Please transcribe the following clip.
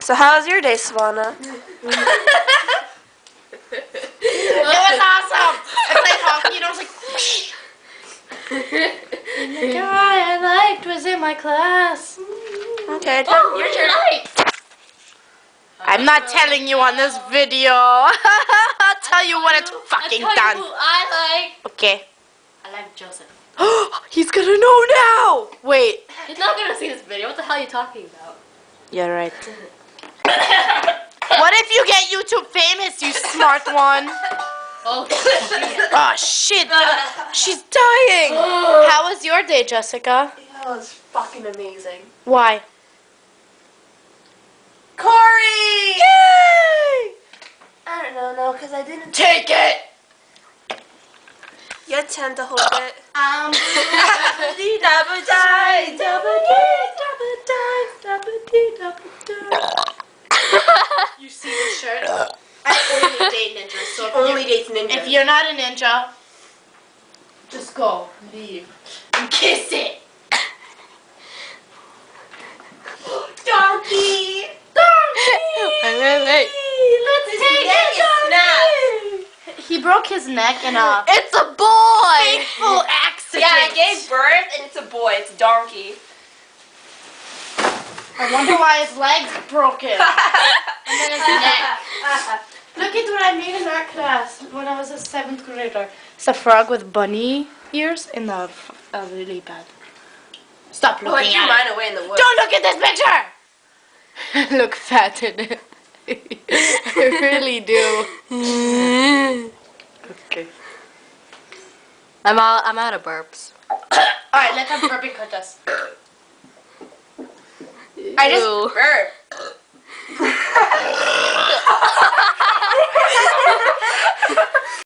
So how was your day, Savannah? It was awesome. I played hockey and I was like, and the guy I liked was in my class. Okay. Oh, your turn. I'm not telling you on this video. I'll tell you when it's fucking I'll tell done. you who I like. Okay. I like Joseph. He's gonna know now. Wait. He's not gonna see this video. What the hell are you talking about? You're right. What if you get YouTube famous, you smart one? Oh shit. Oh shit. She's dying. How was your day, Jessica? That was fucking amazing. Why? Corey! Yay! I don't know, no, because I didn't Take it. You had time to hold it. You see the shirt? I only date ninjas, so Only dates ninjas. if you're not a ninja, just go, leave, and kiss it. Donkey! Wait. Let's take it, Snap! He broke his neck in a It's a boy. fateful accident. Yeah, I gave birth and it's a boy. It's a donkey. I wonder why his leg's broken. And then his neck. Look at what I made in art class when I was a 7th grader. It's a frog with bunny ears and a really bad. Stop Oh, I looking threw at mine it. away in the woods. Don't look at this picture! Look fat in it. I really do. Okay. I'm out of burps. Alright, let's have burping contest. I just Ew. burped.